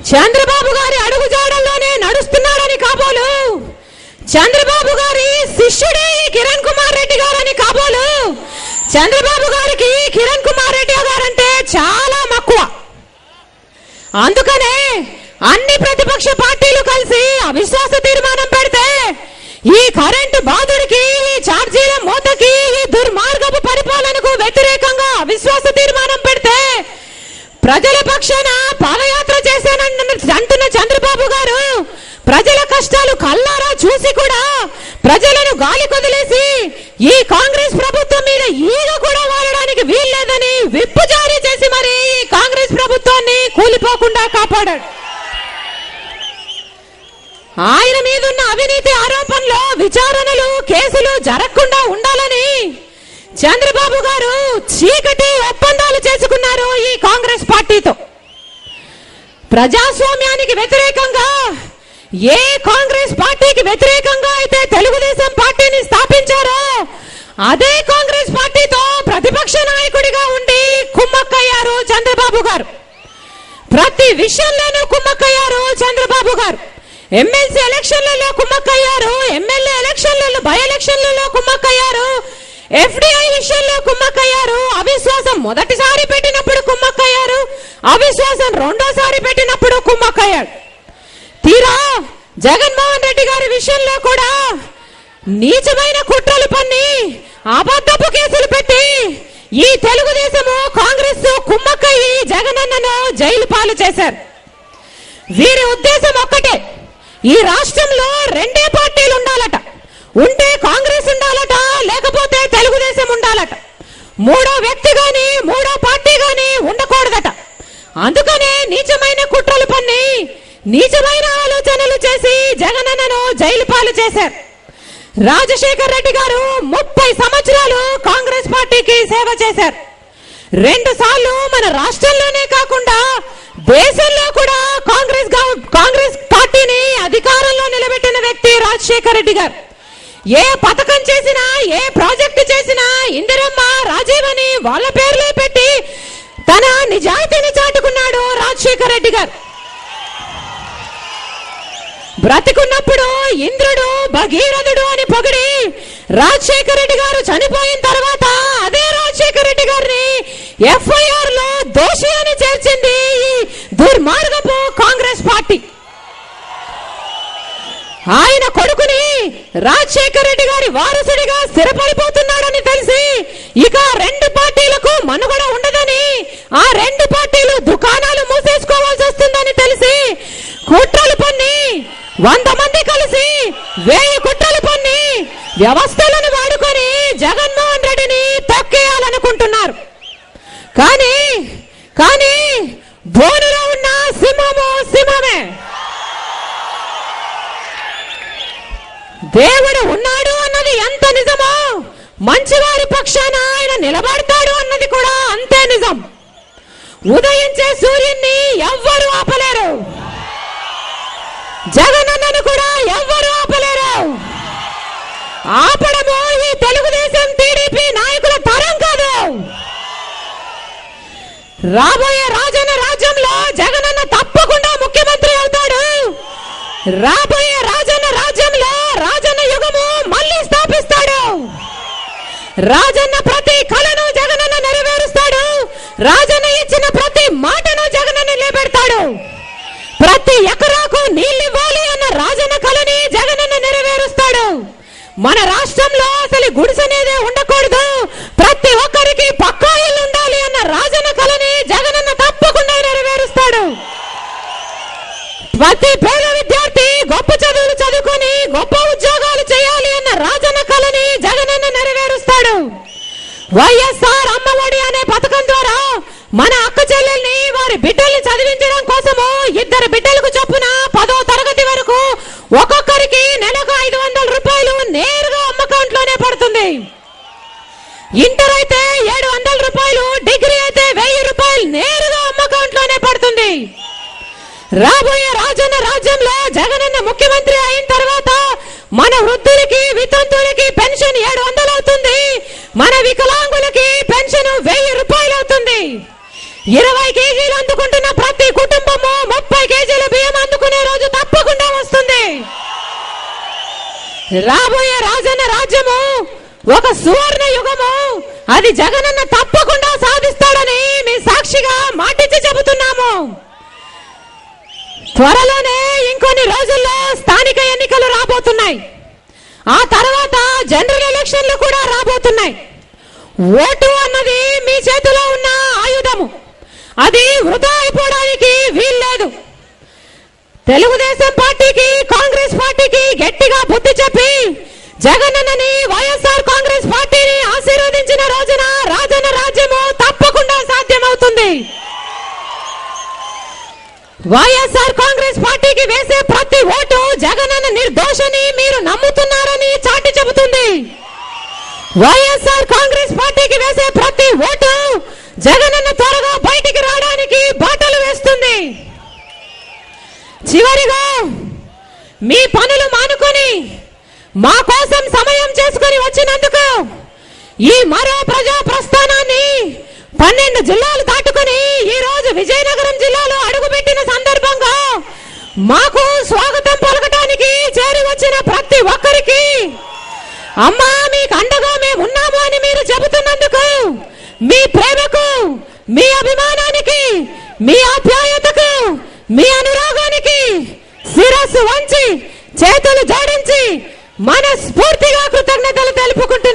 చంద్రబాబు గారి అడుగుజాడల్లోనే నడుస్తున్నాడని కాబోలు, చంద్రబాబు గారి శిష్యుడే కిరణ్ కుమార్ రెడ్డి గారని కాబోలు, చంద్రబాబు గారికి కిరణ్ కుమార్ రెడ్డి గారంటే చాలా మక్కువ. అందుకనే అన్ని ప్రతిపక్ష పార్టీలు కలిసి అవిశ్వాస తీర్మానం పెడితే ఈ కరెంటు బాధుడికి, ఈ ఛార్జీల మూతకి, ఈ దుర్మార్గపు పరిపాలనకు వ్యతిరేకంగా అవిశ్వాస తీర్మానం పెడితే ప్రజల పక్షాన పాదయాత్ర చేశానంటున్న చంద్రబాబు గారు ప్రజల కష్టాలు కల్లారా చూసి కూడా ప్రజలను గాలి కొదిలేసి ఈ కాంగ్రెస్ ప్రభుత్వం మీద ఈగ కూడా వాడడానికి వీల్లేదని విప్పు జారీ చేసి మరి ఈ కాంగ్రెస్ ప్రభుత్వాన్ని కూలిపోకుండా కాపాడాడు. ఆయన మీదున్న అవినీతి ఆరోపణలో విచారణలు, కేసులు జరగకుండా ఉండాలని చంద్రబాబు గారు చీకటి ఒప్పందాలు చేసుకున్నారు ఈ కాంగ్రెస్ పార్టీతో. ప్రజాస్వామ్యానికి వ్యతిరేకంగా, ఏ కాంగ్రెస్ పార్టీకి వ్యతిరేకంగా అయితే తెలుగుదేశం పార్టీని స్థాపించారో అదే కాంగ్రెస్ పార్టీతో ప్రతిపక్ష నాయకుడిగా ఉండి కుమ్మక్కయ్యారు చంద్రబాబు గారు. ప్రతి విషయంలోనూ కుమ్మక్కయ్యారు చంద్రబాబు గారు. ఎమ్మెల్సీ ఎలక్షన్లలో కుమ్మక్కయ్యారు, ఎమ్మెల్యే ఎలక్షన్లలో, బై ఎలక్షన్లలో కుమ్మక్కయ్యారు, ఎఫ్డిఐ విషయంలో కుమ్మక్కయ్యారు, అవిశ్వాసం మొదటిసారి పెట్టినప్పుడు కుమ్మక్కయ్యారు, అవిశ్వాసం రెండోసారి పెట్టినప్పుడు కుమ్మక్కయ్యాడు. తీరా జగన్మోహన్ రెడ్డి గారి విషయంలో కూడా నీచమైన కుట్రలు పన్ని అబద్ధపు కేసులు పెట్టి ఈ తెలుగుదేశము, కాంగ్రెస్ కుమ్మక్కయ్యి జగనన్నను జైలు పాలు చేశారు. వీరి ఉద్దేశం ఒక్కటే, ఈ రాష్ట్రంలో రెండే పార్టీలు ఉండాలట. ఉంటే కాంగ్రెస్ ఉండాలట, లేకపోతే తెలుగుదేశం ఉండాలట. మూడో వ్యక్తి గాని, మూడో పార్టీ గాని ఉండకూడదట. అందుకనే నీచమైన కుట్రలు పన్ని, నీచమైన ఆలోచనలు చేసి జగనన్నను జైలు పాలు చేశారు. రాజశేఖర్ రెడ్డి గారు 30 సంవత్సరాలు కాంగ్రెస్ పార్టీకి సేవ చేశారు. 2 సార్లు మన రాష్ట్రంలోనే కాకుండా దేశంలో కూడా కాంగ్రెస్ పార్టీని అధికారంలో నిలబెట్టిన వ్యక్తి రాజశేఖర్ రెడ్డి గారు. ఏ పథకం చేసినా, ఏ ప్రాజెక్టు చేసినా ఇందిరమ్మ, రాజీవ్ అని వాళ్ళ పేర్లే పెట్టి తన నిజాయితీని చాటుకున్నాడు రాజశేఖర్ రెడ్డి గారు. బ్రతికున్నప్పుడు ఇంద్రుడు, భగీరథుడు అని పొగిడి రాజశేఖర్ రెడ్డి గారు చనిపోయిన తర్వాత అదే రాజశేఖర్ రెడ్డి గారిని ఎఫ్ఐఆర్ లో దోషి అని చేర్చింది ఈ దుర్మార్గపు కాంగ్రెస్ పార్టీ. ఆయన కొడుకుని రాజశేఖర్ రెడ్డి గారి వారసుడిగా స్థిరపడిపోతున్నాడని తెలిసి ఇక 2 పార్టీలకు మనుగడ ఉండదని, ఆ 2 పార్టీలు దుకాణాలు మూసేసుకోవాల్సి వస్తుందని తెలిసి కుట్రలు పన్ని 100 మంది కలిసి 1000 కుట్రలు పన్ని వ్యవస్థలను వాడుకొని జగన్మోహన్ రెడ్డిని తొక్కేయాలనుకుంటున్నారు. కానీ బోనులో ఉన్న సింహము సింహమే. దేవుడు ఉన్నాడు అన్నది ఎంత నిజమో, మంచివారి పక్షాన ఆయన నిలబడతాడు అన్నది కూడా అంతే నిజం. ఉదయించే సూర్యున్ని ఎవ్వరూ ఆపలేరు, జగనన్నను కూడా ఎవ్వరూ ఆపలేరు. ఆపడము ఈ తెలుగుదేశం, టీడీపీ నాయకుల తరం కాదు. రాబోయే రాజన్న రాజ్యంలో జగనన్న తప్పకుండా ముఖ్యమంత్రి అవుతాడు. రాబోయే రాజన్న రాజ్యంలో రాజన్న యుగము మళ్ళీ స్థాపిస్తాడు. రాజన్న ప్రతి కలను జగనన్న నెరవేరుస్తాడు. రాజన్న ఇచ్చిన ప్రతి మాటను జగనన్న నిలబెడతాడు. ప్రతి ఎకరాకు నీళ్ళివ్వాలి అన్న రాజన్న కలని జగనన్న నెరవేరుస్తాడు. మన రాష్ట్రంలో అసలు గుడిసెనేదే ఉండకూడదు, ప్రతి ఒక్కరికి పక్కా ఇల్లు ఉండాలి అన్న రాజన్న కలని జగనన్న తప్పకుండా నెరవేరుస్తాడు. ప్రతి పేద విద్యార్థి గొప్ప చదువులు చదువుకొని గొప్ప ఉద్యోగాలు చేయాలి అన్న రాజన్న కలని జగనన్న నెరవేరుస్తాడు. వైఎస్ఆర్ అమ్మఒడి అనే పథకం ద్వారా మన అక్క చెల్లెల్ని, వారి బిడ్డల్ని చదివించడం కోసము 2 బిడ్డలకు చొప్పున 10వ తరగతి వరకు ఒక్కొక్కరికి నెలకు 500 రూపాయలు నేరుగా అమ్మ అకౌంట్ లోనే పడుతుంది. ఇంటర్ అయితే 700 రూపాయలు, డిగ్రీ అయితే 1000 రూపాయలు నేరుగా అమ్మ అకౌంట్ లోనే పడుతుంది. రాబోయే రాజన్న రాజ్యంలో జగనన్న ముఖ్యమంత్రి అయిన తర్వాత మన వృద్ధులకి, వితంతువులకి పెన్షన్ 700 అవుతుంది. మన వికలాంగులకి పెన్షన్ 1000 రూపాయలు అవుతుంది. 20 కేజీలు అందుకుంటున్న ప్రతి కుటుంబము 30 కేజీల రాబోయే రాజన్న రాజ్యము ఒక సువర్ణ యుగము, అది జగనన్న తప్పకుండా సాధిస్తాడని మీ సాక్షిగా మాటిచ్చి చెబుతున్నాము. త్వరలోనే ఇంకొన్ని రోజుల్లో స్థానిక ఎన్నికలు రాబోతున్నాయి. ఆ తర్వాత జనరల్ ఎలక్షన్లు కూడా రాబోతున్నాయి. ఓటు అన్నది మీ చేతిలో ఉన్న ఆయుధము, అది వృధా అయిపోవడానికి వీల్లేదు. తెలుగుదేశం పార్టీకి, కాంగ్రెస్ పార్టీకి గట్టిగా బుద్ధి చెప్పి జగనన్నని, వైఎస్ఆర్ కాంగ్రెస్ పార్టీని ఆశీర్వదించిన రోజున రాజన్న రాజ్యము తప్పకుండా సాధ్యమవుతుంది. వైఎస్ఆర్ కాంగ్రెస్ పార్టీకి వేసే ప్రతి ఓటు జగనన్న నిర్దోషని మీరు నమ్ముతున్నారని చాటి చెబుతుంది. వైఎస్ఆర్ కాంగ్రెస్ పార్టీకి వేసే ప్రతి ఓటు జగనన్న త్వరగా బయటికి రావడానికి బాటలు వేస్తుంది. చివరిగా మీ పనులు మానుకొని మా కోసం సమయం చేసుకుని వచ్చినందుకు, ఈ మరో ప్రజా ప్రస్థానాన్ని 12 జిల్లాలు దాటుకుని ఈ రోజు విజయనగరం జిల్లాలో అడుగుపెట్టిన సందర్భంగా మాకు స్వాగతం పలకటానికి చేరి వచ్చిన ప్రతి ఒక్కరికి, అమ్మా మీకు అండగా మేము ఉన్నాము అని మీరు చెబుతున్నందుకు, మీ ప్రేమకు, మీ అభిమానానికి, మీ ఆప్యాయతకు, మీ అనురాగానికి శిరస్సు వంచి చేతులు జోడించి మనస్ఫూర్తిగా కృతజ్ఞతలు తెలుపుకుంటున్నాను.